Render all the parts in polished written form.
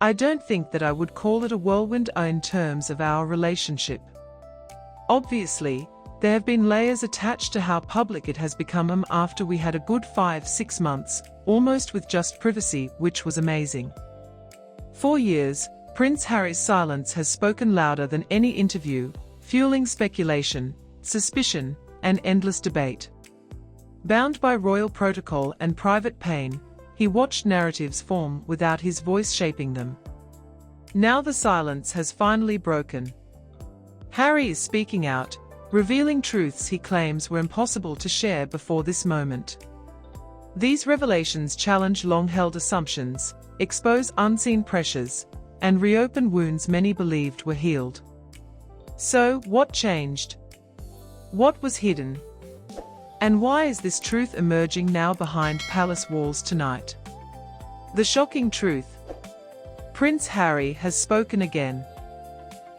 I don't think that I would call it a whirlwind in terms of our relationship. Obviously, there have been layers attached to how public it has become after we had a good 5-6 months, almost with just privacy, which was amazing. For years, Prince Harry's silence has spoken louder than any interview, fueling speculation, suspicion, and endless debate. Bound by royal protocol and private pain, he watched narratives form without his voice shaping them. Now the silence has finally broken. Harry is speaking out, revealing truths he claims were impossible to share before this moment. These revelations challenge long-held assumptions, expose unseen pressures, and reopen wounds many believed were healed. So, what changed? What was hidden? And why is this truth emerging now behind palace walls tonight? The shocking truth. Prince Harry has spoken again.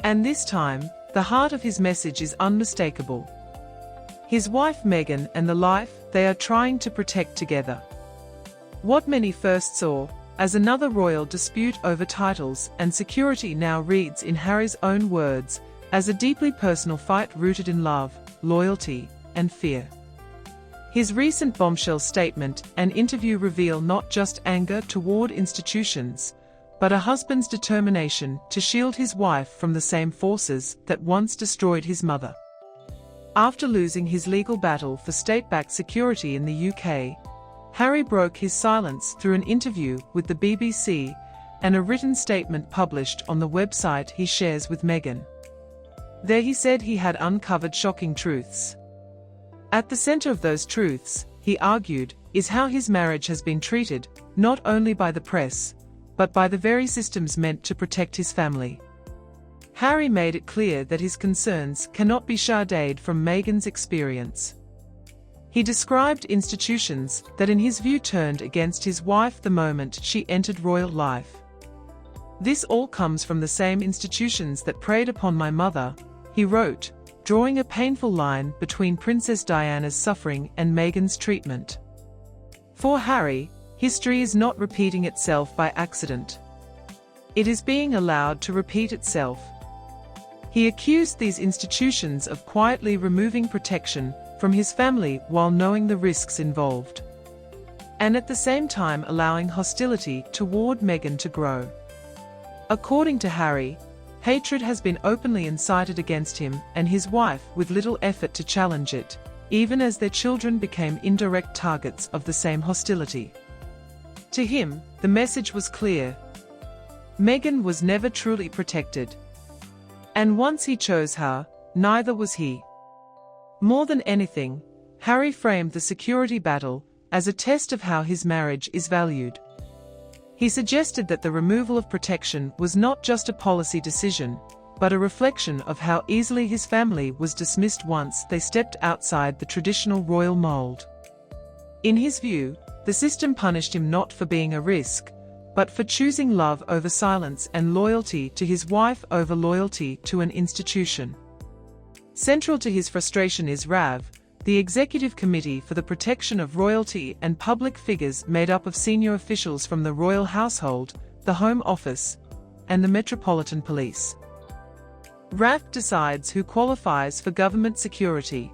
And this time, the heart of his message is unmistakable. His wife Meghan and the life they are trying to protect together. What many first saw as another royal dispute over titles and security now reads in Harry's own words as a deeply personal fight rooted in love, loyalty, and fear. His recent bombshell statement and interview reveal not just anger toward institutions, but a husband's determination to shield his wife from the same forces that once destroyed his mother. After losing his legal battle for state-backed security in the UK, Harry broke his silence through an interview with the BBC and a written statement published on the website he shares with Meghan. There he said he had uncovered shocking truths. At the center of those truths, he argued, is how his marriage has been treated, not only by the press, but by the very systems meant to protect his family. Harry made it clear that his concerns cannot be shadowed from Meghan's experience. He described institutions that in his view turned against his wife the moment she entered royal life. This all comes from the same institutions that preyed upon my mother, he wrote, drawing a painful line between Princess Diana's suffering and Meghan's treatment. For Harry, history is not repeating itself by accident. It is being allowed to repeat itself. He accused these institutions of quietly removing protection from his family while knowing the risks involved, and at the same time allowing hostility toward Meghan to grow. According to Harry, hatred has been openly incited against him and his wife with little effort to challenge it, even as their children became indirect targets of the same hostility. To him, the message was clear. Meghan was never truly protected. And once he chose her, neither was he. More than anything, Harry framed the security battle as a test of how his marriage is valued. He suggested that the removal of protection was not just a policy decision, but a reflection of how easily his family was dismissed once they stepped outside the traditional royal mold. In his view, the system punished him not for being a risk, but for choosing love over silence and loyalty to his wife over loyalty to an institution. Central to his frustration is RAV, the Executive Committee for the Protection of Royalty and Public Figures made up of senior officials from the royal household, the Home Office, and the Metropolitan Police. RAF decides who qualifies for government security.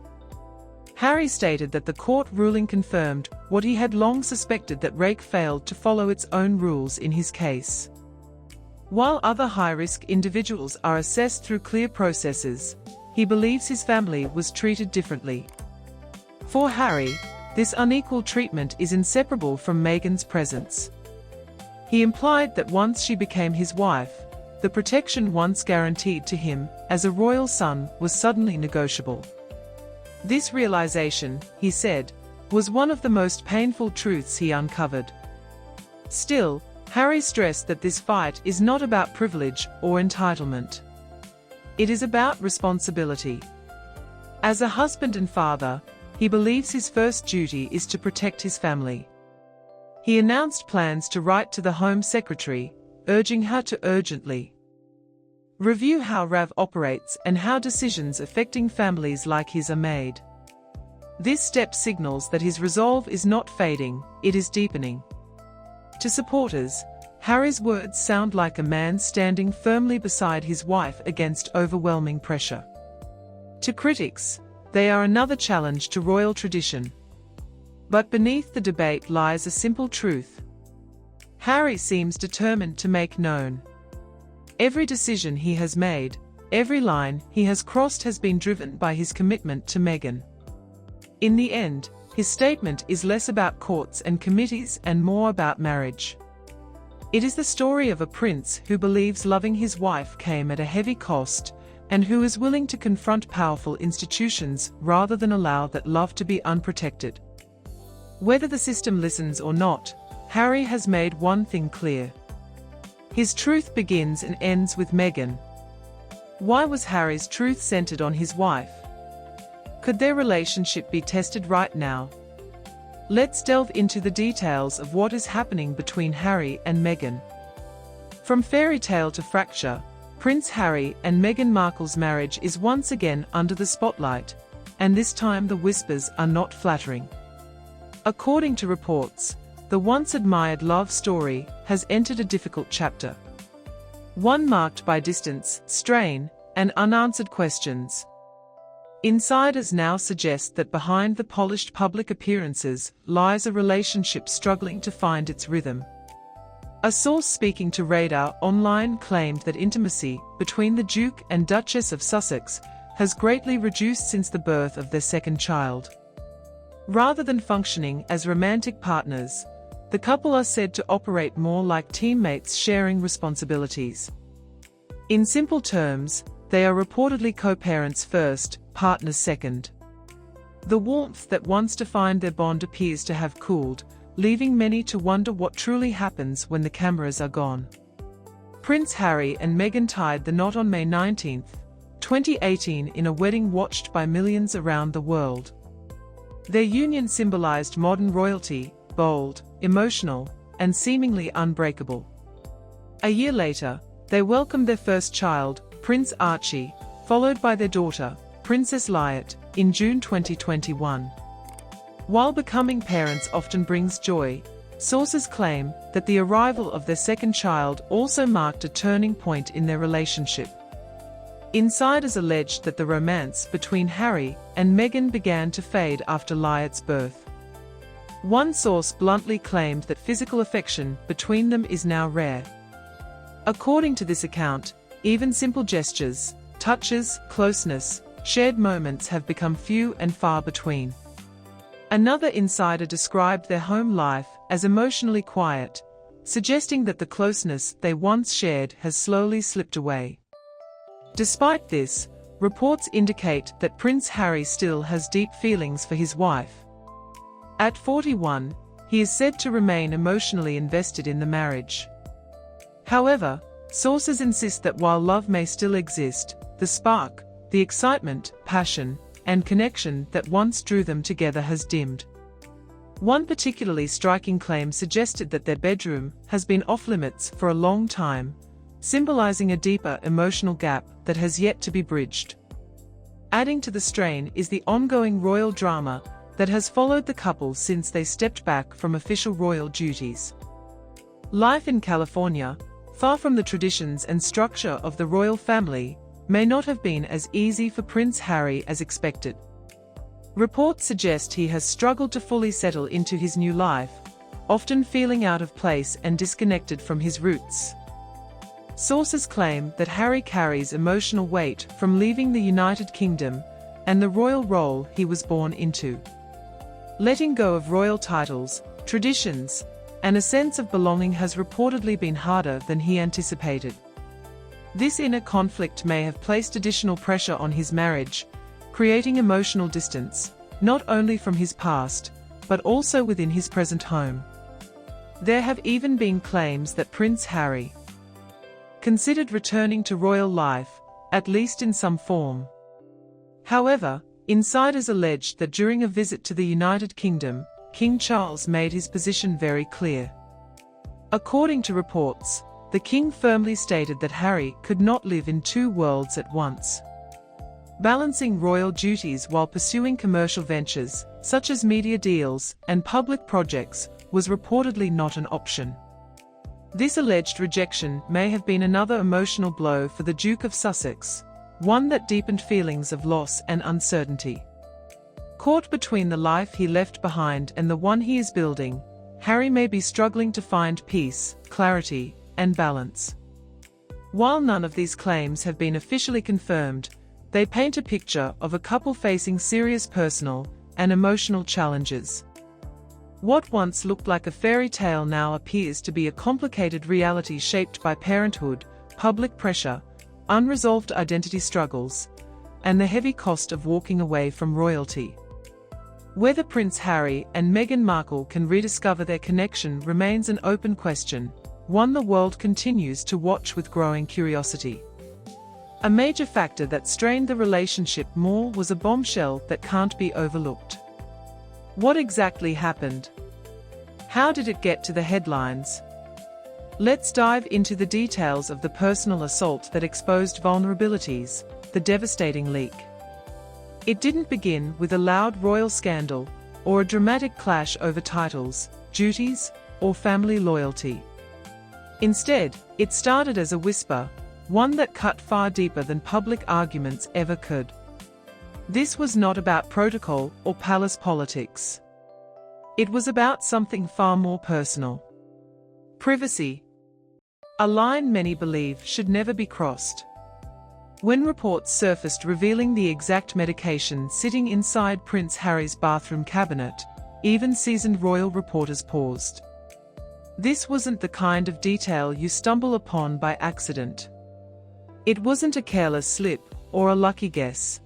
Harry stated that the court ruling confirmed what he had long suspected, that RAC failed to follow its own rules in his case. While other high-risk individuals are assessed through clear processes, he believes his family was treated differently. For Harry, this unequal treatment is inseparable from Meghan's presence. He implied that once she became his wife, the protection once guaranteed to him as a royal son was suddenly negotiable. This realization, he said, was one of the most painful truths he uncovered. Still, Harry stressed that this fight is not about privilege or entitlement. It is about responsibility. As a husband and father, he believes his first duty is to protect his family. He announced plans to write to the Home Secretary, urging her to urgently review how RAV operates and how decisions affecting families like his are made. This step signals that his resolve is not fading, it is deepening. To supporters, Harry's words sound like a man standing firmly beside his wife against overwhelming pressure. To critics, they are another challenge to royal tradition. But beneath the debate lies a simple truth. Harry seems determined to make known. Every decision he has made, every line he has crossed has been driven by his commitment to Meghan. In the end, his statement is less about courts and committees and more about marriage. It is the story of a prince who believes loving his wife came at a heavy cost, and who is willing to confront powerful institutions rather than allow that love to be unprotected. Whether the system listens or not, Harry has made one thing clear. His truth begins and ends with Meghan. Why was Harry's truth centered on his wife? Could their relationship be tested right now? Let's delve into the details of what is happening between Harry and Meghan. From fairy tale to fracture, Prince Harry and Meghan Markle's marriage is once again under the spotlight, and this time the whispers are not flattering. According to reports, the once-admired love story has entered a difficult chapter. One marked by distance, strain, and unanswered questions. Insiders now suggest that behind the polished public appearances lies a relationship struggling to find its rhythm. A source speaking to Radar Online claimed that intimacy between the Duke and Duchess of Sussex has greatly reduced since the birth of their second child. Rather than functioning as romantic partners, the couple are said to operate more like teammates sharing responsibilities. In simple terms, they are reportedly co-parents first, partners second. The warmth that once defined their bond appears to have cooled, leaving many to wonder what truly happens when the cameras are gone. Prince Harry and Meghan tied the knot on May 19, 2018 in a wedding watched by millions around the world. Their union symbolized modern royalty, bold, emotional, and seemingly unbreakable. A year later, they welcomed their first child, Prince Archie, followed by their daughter, Princess Liat, in June 2021. While becoming parents often brings joy, sources claim that the arrival of their second child also marked a turning point in their relationship. Insiders alleged that the romance between Harry and Meghan began to fade after Liat's birth. One source bluntly claimed that physical affection between them is now rare. According to this account, even simple gestures, touches, closeness, shared moments have become few and far between. Another insider described their home life as emotionally quiet, suggesting that the closeness they once shared has slowly slipped away. Despite this, reports indicate that Prince Harry still has deep feelings for his wife. At 41, he is said to remain emotionally invested in the marriage. However, sources insist that while love may still exist, the spark, the excitement, passion, and connection that once drew them together has dimmed. One particularly striking claim suggested that their bedroom has been off-limits for a long time, symbolizing a deeper emotional gap that has yet to be bridged. Adding to the strain is the ongoing royal drama that has followed the couple since they stepped back from official royal duties. Life in California, far from the traditions and structure of the royal family, may not have been as easy for Prince Harry as expected. Reports suggest he has struggled to fully settle into his new life, often feeling out of place and disconnected from his roots. Sources claim that Harry carries emotional weight from leaving the United Kingdom and the royal role he was born into. Letting go of royal titles, traditions, and a sense of belonging has reportedly been harder than he anticipated. This inner conflict may have placed additional pressure on his marriage, creating emotional distance, not only from his past, but also within his present home. There have even been claims that Prince Harry considered returning to royal life, at least in some form. However, insiders alleged that during a visit to the United Kingdom, King Charles made his position very clear. According to reports, the king firmly stated that Harry could not live in two worlds at once. Balancing royal duties while pursuing commercial ventures, such as media deals and public projects, was reportedly not an option. This alleged rejection may have been another emotional blow for the Duke of Sussex, one that deepened feelings of loss and uncertainty. Caught between the life he left behind and the one he is building, Harry may be struggling to find peace, clarity, and balance. While none of these claims have been officially confirmed, they paint a picture of a couple facing serious personal and emotional challenges. What once looked like a fairy tale now appears to be a complicated reality shaped by parenthood, public pressure, unresolved identity struggles, and the heavy cost of walking away from royalty. Whether Prince Harry and Meghan Markle can rediscover their connection remains an open question, one the world continues to watch with growing curiosity. A major factor that strained the relationship more was a bombshell that can't be overlooked. What exactly happened? How did it get to the headlines? Let's dive into the details of the personal assault that exposed vulnerabilities, the devastating leak. It didn't begin with a loud royal scandal, or a dramatic clash over titles, duties, or family loyalty. Instead, it started as a whisper, one that cut far deeper than public arguments ever could. This was not about protocol or palace politics. It was about something far more personal. Privacy. A line many believe should never be crossed. When reports surfaced revealing the exact medication sitting inside Prince Harry's bathroom cabinet, even seasoned royal reporters paused. This wasn't the kind of detail you stumble upon by accident. It wasn't a careless slip or a lucky guess.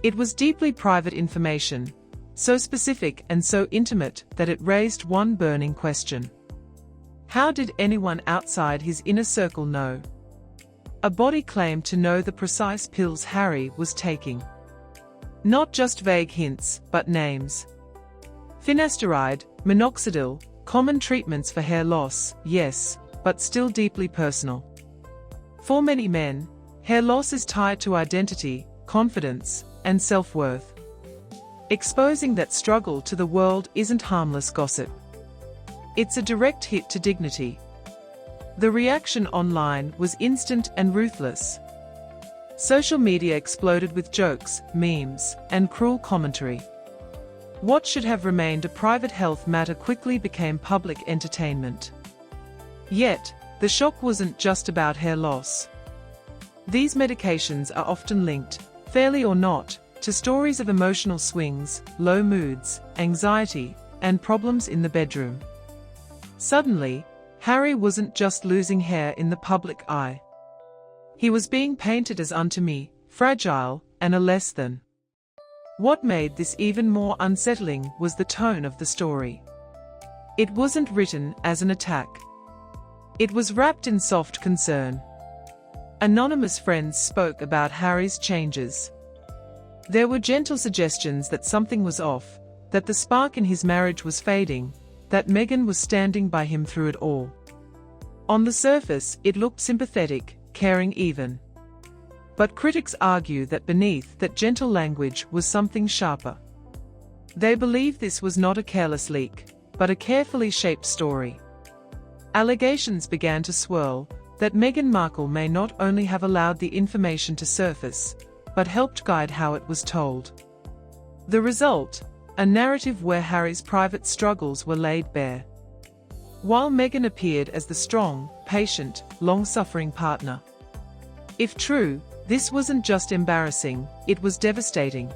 It was deeply private information, so specific and so intimate that it raised one burning question. How did anyone outside his inner circle know? A body claimed to know the precise pills Harry was taking. Not just vague hints, but names. Finasteride, minoxidil, common treatments for hair loss, yes, but still deeply personal. For many men, hair loss is tied to identity, confidence, and self-worth. Exposing that struggle to the world isn't harmless gossip. It's a direct hit to dignity. The reaction online was instant and ruthless. Social media exploded with jokes, memes, and cruel commentary. What should have remained a private health matter quickly became public entertainment. Yet, the shock wasn't just about hair loss. These medications are often linked, fairly or not, to stories of emotional swings, low moods, anxiety, and problems in the bedroom. Suddenly, Harry wasn't just losing hair in the public eye. He was being painted as unto me, fragile, and a less than. What made this even more unsettling was the tone of the story. It wasn't written as an attack. It was wrapped in soft concern. Anonymous friends spoke about Harry's changes. There were gentle suggestions that something was off, that the spark in his marriage was fading, that Meghan was standing by him through it all. On the surface, it looked sympathetic, caring even. But critics argue that beneath that gentle language was something sharper. They believe this was not a careless leak, but a carefully shaped story. Allegations began to swirl that Meghan Markle may not only have allowed the information to surface, but helped guide how it was told. The result, a narrative where Harry's private struggles were laid bare, while Meghan appeared as the strong, patient, long-suffering partner. If true, this wasn't just embarrassing, it was devastating.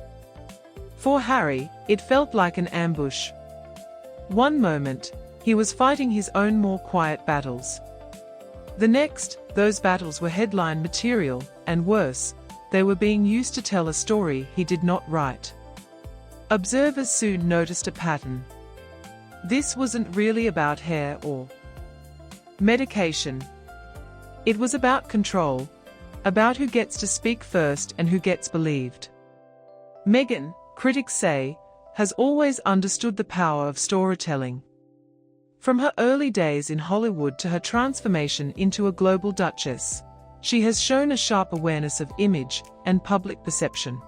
For Harry, it felt like an ambush. One moment, he was fighting his own more quiet battles. The next, those battles were headline material, and worse, they were being used to tell a story he did not write. Observers soon noticed a pattern. This wasn't really about hair or medication. It was about control, about who gets to speak first and who gets believed. Meghan, critics say, has always understood the power of storytelling. From her early days in Hollywood to her transformation into a global duchess, she has shown a sharp awareness of image and public perception.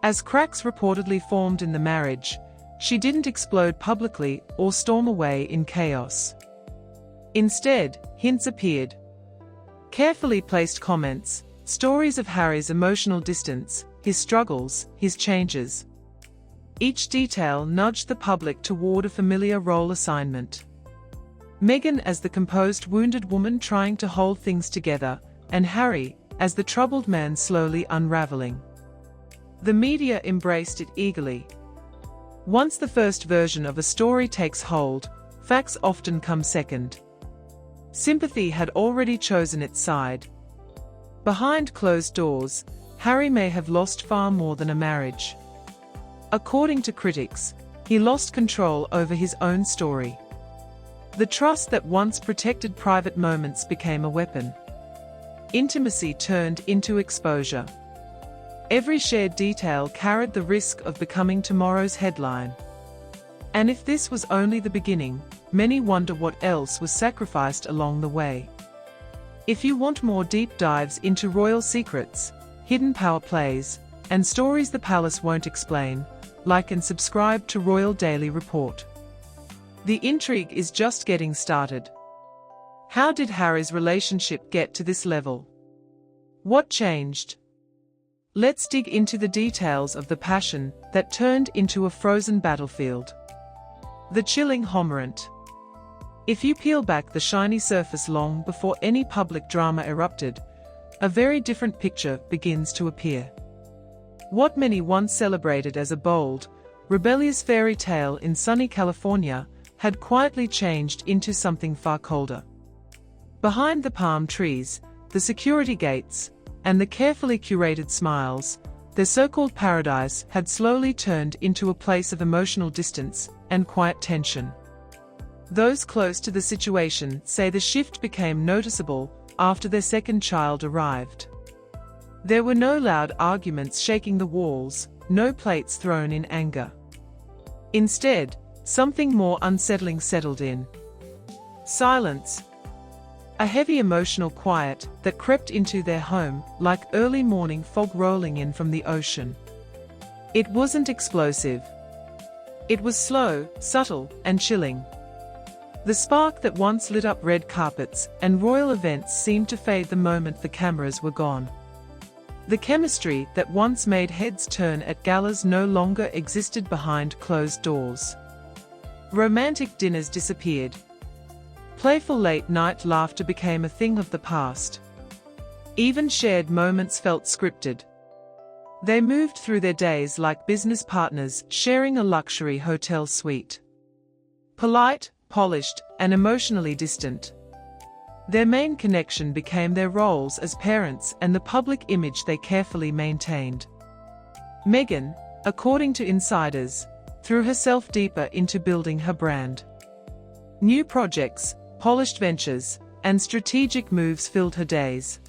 As cracks reportedly formed in the marriage, she didn't explode publicly or storm away in chaos. Instead, hints appeared. Carefully placed comments, stories of Harry's emotional distance, his struggles, his changes. Each detail nudged the public toward a familiar role assignment. Meghan as the composed wounded woman trying to hold things together, and Harry as the troubled man slowly unraveling. The media embraced it eagerly. Once the first version of a story takes hold, facts often come second. Sympathy had already chosen its side. Behind closed doors, Harry may have lost far more than a marriage. According to critics, he lost control over his own story. The trust that once protected private moments became a weapon. Intimacy turned into exposure. Every shared detail carried the risk of becoming tomorrow's headline. And if this was only the beginning, many wonder what else was sacrificed along the way. If you want more deep dives into royal secrets, hidden power plays, and stories the palace won't explain, like and subscribe to Royal Daily Report. The intrigue is just getting started. How did Harry's relationship get to this level? What changed? Let's dig into the details of the passion that turned into a frozen battlefield. The chilling homorant. If you peel back the shiny surface long before any public drama erupted, a very different picture begins to appear. What many once celebrated as a bold, rebellious fairy tale in sunny California had quietly changed into something far colder. Behind the palm trees, the security gates, and the carefully curated smiles, their so-called paradise had slowly turned into a place of emotional distance and quiet tension. Those close to the situation say the shift became noticeable after their second child arrived. There were no loud arguments shaking the walls, no plates thrown in anger. Instead, something more unsettling settled in. Silence. A heavy emotional quiet that crept into their home like early morning fog rolling in from the ocean. It wasn't explosive. It was slow, subtle, and chilling. The spark that once lit up red carpets and royal events seemed to fade the moment the cameras were gone. The chemistry that once made heads turn at galas no longer existed behind closed doors. Romantic dinners disappeared. Playful late-night laughter became a thing of the past. Even shared moments felt scripted. They moved through their days like business partners sharing a luxury hotel suite. Polite, polished, and emotionally distant. Their main connection became their roles as parents and the public image they carefully maintained. Meghan, according to insiders, threw herself deeper into building her brand. New projects, polished ventures, and strategic moves filled her days.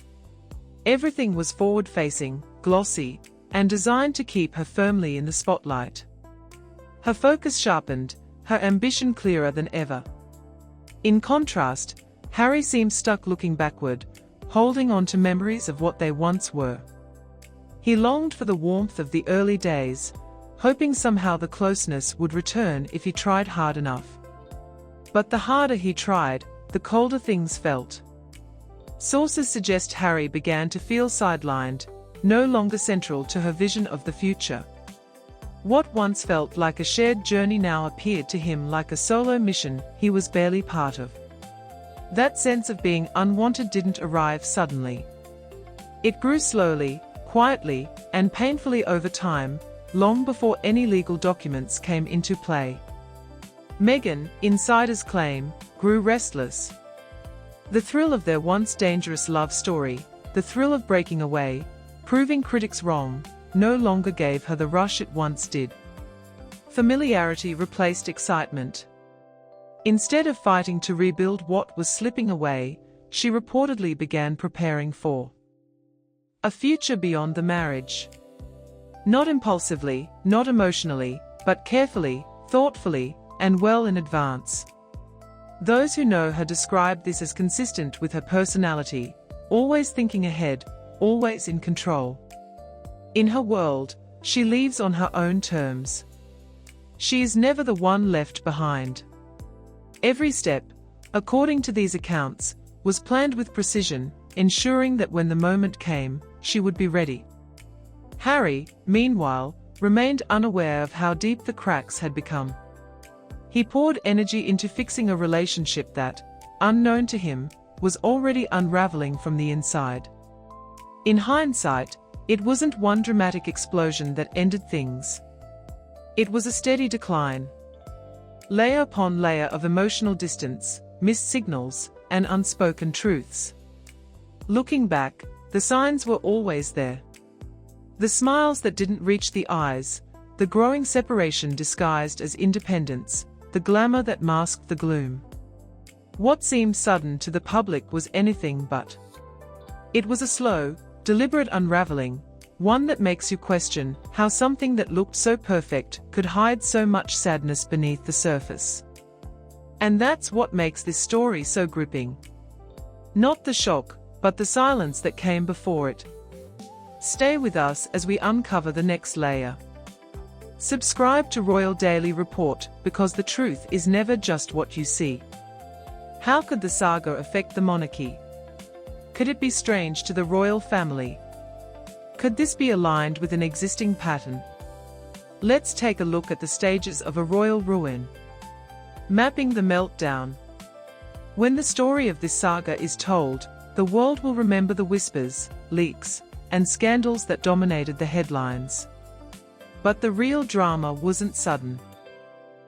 Everything was forward-facing, glossy, and designed to keep her firmly in the spotlight. Her focus sharpened, her ambition clearer than ever. In contrast, Harry seemed stuck looking backward, holding on to memories of what they once were. He longed for the warmth of the early days, hoping somehow the closeness would return if he tried hard enough. But the harder he tried, the colder things felt. Sources suggest Harry began to feel sidelined, no longer central to her vision of the future. What once felt like a shared journey now appeared to him like a solo mission he was barely part of. That sense of being unwanted didn't arrive suddenly. It grew slowly, quietly, and painfully over time, long before any legal documents came into play. Meghan, insiders claim, grew restless. The thrill of their once dangerous love story, the thrill of breaking away, proving critics wrong, no longer gave her the rush it once did. Familiarity replaced excitement. Instead of fighting to rebuild what was slipping away, she reportedly began preparing for a future beyond the marriage. Not impulsively, not emotionally, but carefully, thoughtfully, and well in advance. Those who know her describe this as consistent with her personality, always thinking ahead, always in control. In her world, she leaves on her own terms. She is never the one left behind. Every step, according to these accounts, was planned with precision, ensuring that when the moment came, she would be ready. Harry, meanwhile, remained unaware of how deep the cracks had become. He poured energy into fixing a relationship that, unknown to him, was already unraveling from the inside. In hindsight, it wasn't one dramatic explosion that ended things. It was a steady decline. Layer upon layer of emotional distance, missed signals, and unspoken truths. Looking back, the signs were always there. The smiles that didn't reach the eyes, the growing separation disguised as independence, the glamour that masked the gloom. What seemed sudden to the public was anything but. It was a slow, deliberate unraveling, one that makes you question how something that looked so perfect could hide so much sadness beneath the surface. And that's what makes this story so gripping. Not the shock, but the silence that came before it. Stay with us as we uncover the next layer. Subscribe to Royal Daily Report, because the truth is never just what you see. How could the saga affect the monarchy? Could it be strange to the royal family? Could this be aligned with an existing pattern? Let's take a look at the stages of a royal ruin. Mapping the meltdown. When the story of this saga is told, the world will remember the whispers, leaks, and scandals that dominated the headlines. But the real drama wasn't sudden.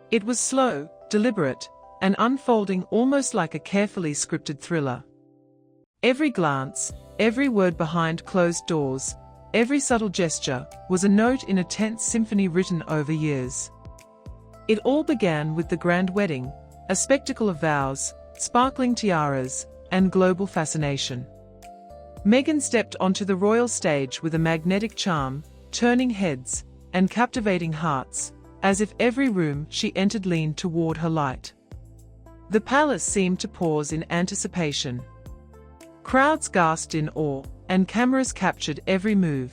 It was slow, deliberate, and unfolding almost like a carefully scripted thriller. Every glance, every word behind closed doors, every subtle gesture, was a note in a tense symphony written over years. It all began with the grand wedding, a spectacle of vows, sparkling tiaras, and global fascination. Meghan stepped onto the royal stage with a magnetic charm, turning heads, and captivating hearts, as if every room she entered leaned toward her light. The palace seemed to pause in anticipation. Crowds gasped in awe, and cameras captured every move.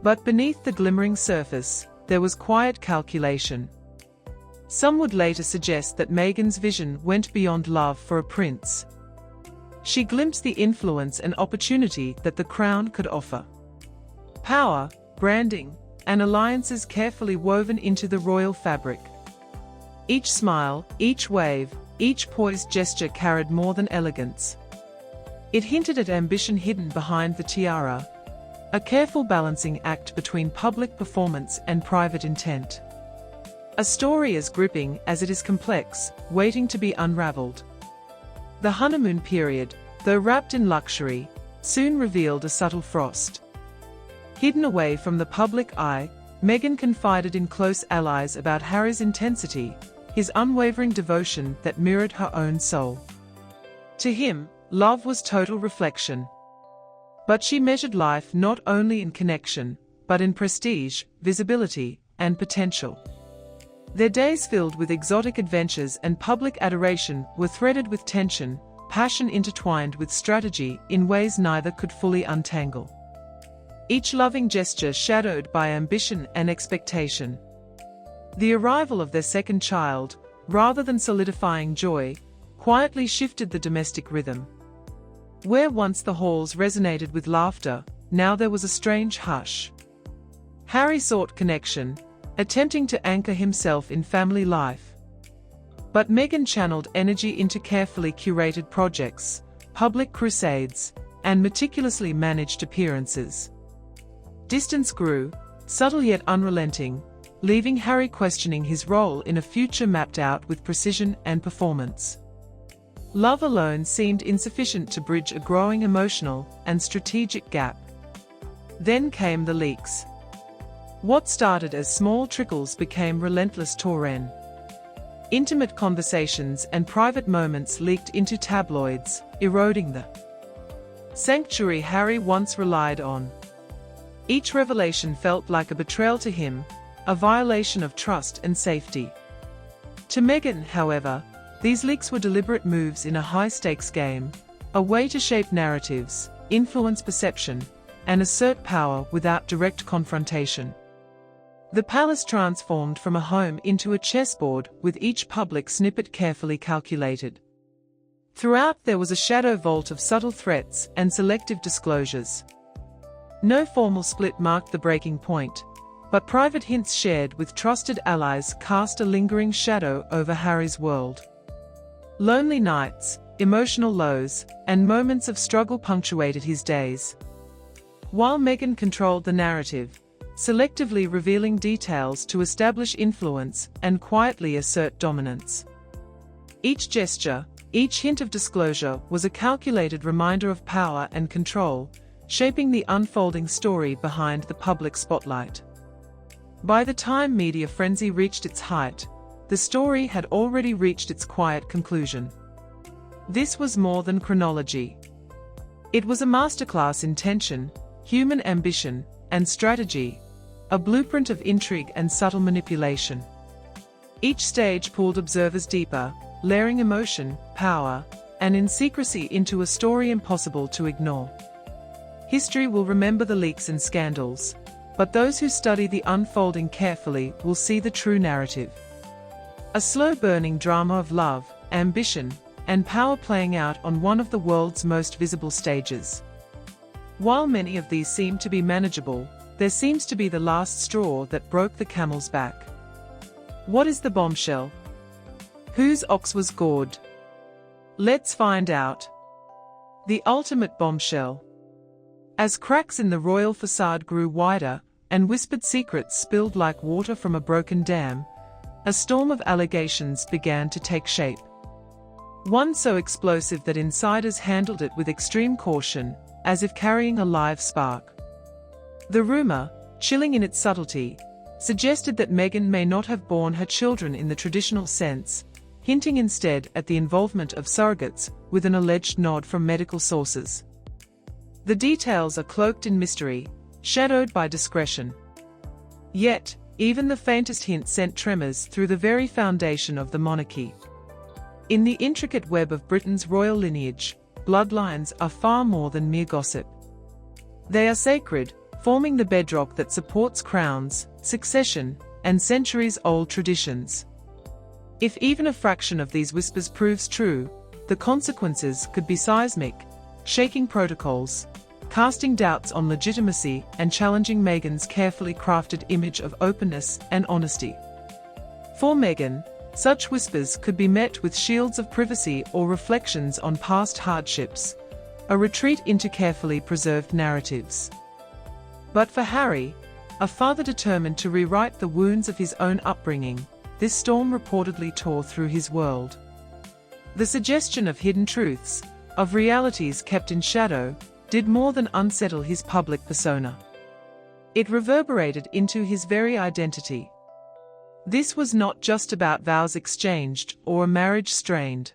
But beneath the glimmering surface, there was quiet calculation. Some would later suggest that Meghan's vision went beyond love for a prince. She glimpsed the influence and opportunity that the crown could offer. Power, branding, and alliances carefully woven into the royal fabric. Each smile, each wave, each poised gesture carried more than elegance. It hinted at ambition hidden behind the tiara, a careful balancing act between public performance and private intent. A story as gripping as it is complex, waiting to be unraveled. The honeymoon period, though wrapped in luxury, soon revealed a subtle frost. Hidden away from the public eye, Meghan confided in close allies about Harry's intensity, his unwavering devotion that mirrored her own soul. To him, love was total reflection. But she measured life not only in connection, but in prestige, visibility, and potential. Their days filled with exotic adventures and public adoration were threaded with tension, passion intertwined with strategy in ways neither could fully untangle. Each loving gesture shadowed by ambition and expectation. The arrival of their second child, rather than solidifying joy, quietly shifted the domestic rhythm. Where once the halls resonated with laughter, now there was a strange hush. Harry sought connection, attempting to anchor himself in family life. But Meghan channeled energy into carefully curated projects, public crusades, and meticulously managed appearances. Distance grew, subtle yet unrelenting, leaving Harry questioning his role in a future mapped out with precision and performance. Love alone seemed insufficient to bridge a growing emotional and strategic gap. Then came the leaks. What started as small trickles became relentless torrent. Intimate conversations and private moments leaked into tabloids, eroding the sanctuary Harry once relied on. Each revelation felt like a betrayal to him, a violation of trust and safety. To Meghan, however, these leaks were deliberate moves in a high-stakes game, a way to shape narratives, influence perception, and assert power without direct confrontation. The palace transformed from a home into a chessboard, with each public snippet carefully calculated. Throughout there was a shadow vault of subtle threats and selective disclosures. No formal split marked the breaking point, but private hints shared with trusted allies cast a lingering shadow over Harry's world. Lonely nights, emotional lows, and moments of struggle punctuated his days. While Meghan controlled the narrative, selectively revealing details to establish influence and quietly assert dominance. Each gesture, each hint of disclosure was a calculated reminder of power and control, shaping the unfolding story behind the public spotlight. By the time media frenzy reached its height, the story had already reached its quiet conclusion. This was more than chronology. It was a masterclass in tension, human ambition, and strategy, a blueprint of intrigue and subtle manipulation. Each stage pulled observers deeper, layering emotion, power, and in secrecy into a story impossible to ignore. History will remember the leaks and scandals, but those who study the unfolding carefully will see the true narrative. A slow-burning drama of love, ambition, and power playing out on one of the world's most visible stages. While many of these seem to be manageable, there seems to be the last straw that broke the camel's back. What is the bombshell? Whose ox was gored? Let's find out. The ultimate bombshell. As cracks in the royal facade grew wider, and whispered secrets spilled like water from a broken dam, a storm of allegations began to take shape. One so explosive that insiders handled it with extreme caution, as if carrying a live spark. The rumor, chilling in its subtlety, suggested that Meghan may not have borne her children in the traditional sense, hinting instead at the involvement of surrogates, with an alleged nod from medical sources. The details are cloaked in mystery, shadowed by discretion. Yet, even the faintest hint sent tremors through the very foundation of the monarchy. In the intricate web of Britain's royal lineage, bloodlines are far more than mere gossip. They are sacred, forming the bedrock that supports crowns, succession, and centuries-old traditions. If even a fraction of these whispers proves true, the consequences could be seismic, shaking protocols, casting doubts on legitimacy and challenging Meghan's carefully crafted image of openness and honesty. For Meghan, such whispers could be met with shields of privacy or reflections on past hardships, a retreat into carefully preserved narratives. But for Harry, a father determined to rewrite the wounds of his own upbringing, this storm reportedly tore through his world. The suggestion of hidden truths, of realities kept in shadow, did more than unsettle his public persona. It reverberated into his very identity. This was not just about vows exchanged or a marriage strained.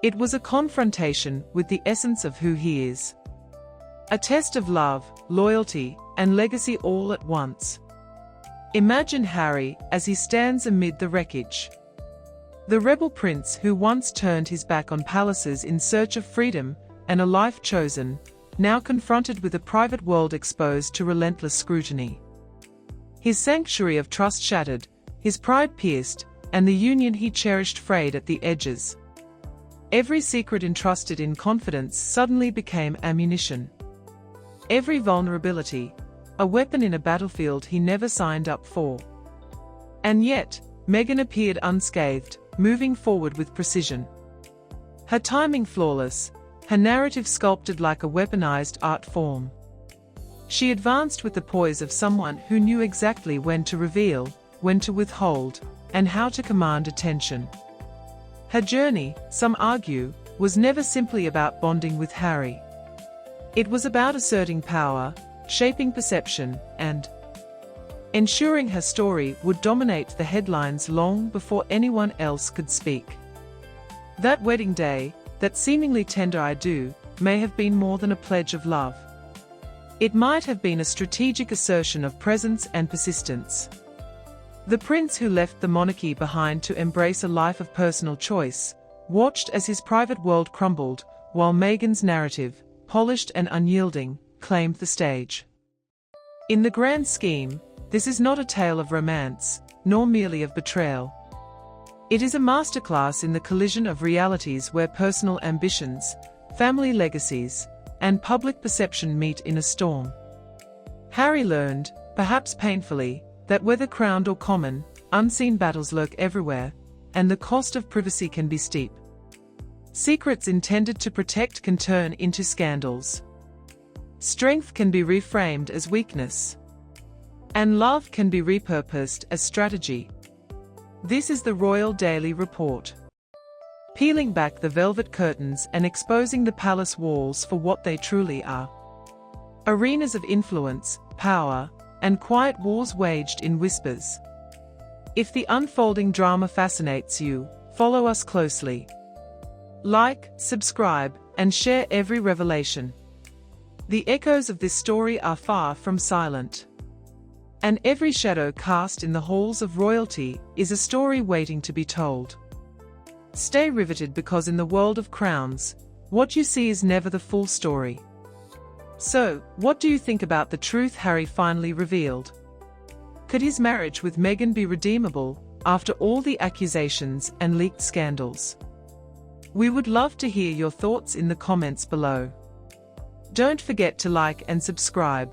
It was a confrontation with the essence of who he is. A test of love, loyalty, and legacy all at once. Imagine Harry as he stands amid the wreckage. The rebel prince who once turned his back on palaces in search of freedom and a life chosen, now confronted with a private world exposed to relentless scrutiny. His sanctuary of trust shattered, his pride pierced, and the union he cherished frayed at the edges. Every secret entrusted in confidence suddenly became ammunition. Every vulnerability, a weapon in a battlefield he never signed up for. And yet, Meghan appeared unscathed, moving forward with precision. Her timing flawless, her narrative sculpted like a weaponized art form. She advanced with the poise of someone who knew exactly when to reveal, when to withhold, and how to command attention. Her journey, some argue, was never simply about bonding with Harry. It was about asserting power, shaping perception, and ensuring her story would dominate the headlines long before anyone else could speak. That wedding day, that seemingly tender "I do," may have been more than a pledge of love. It might have been a strategic assertion of presence and persistence. The prince who left the monarchy behind to embrace a life of personal choice, watched as his private world crumbled, while Meghan's narrative, polished and unyielding, claimed the stage. In the grand scheme, this is not a tale of romance, nor merely of betrayal. It is a masterclass in the collision of realities where personal ambitions, family legacies, and public perception meet in a storm. Harry learned, perhaps painfully, that whether crowned or common, unseen battles lurk everywhere, and the cost of privacy can be steep. Secrets intended to protect can turn into scandals. Strength can be reframed as weakness. And love can be repurposed as strategy. This is the Royal Daily Report. Peeling back the velvet curtains and exposing the palace walls for what they truly are. Arenas of influence, power, and quiet wars waged in whispers. If the unfolding drama fascinates you, follow us closely. Like, subscribe, and share every revelation. The echoes of this story are far from silent. And every shadow cast in the halls of royalty is a story waiting to be told. Stay riveted, because in the world of crowns, what you see is never the full story. So, what do you think about the truth Harry finally revealed? Could his marriage with Meghan be redeemable, after all the accusations and leaked scandals? We would love to hear your thoughts in the comments below. Don't forget to like and subscribe.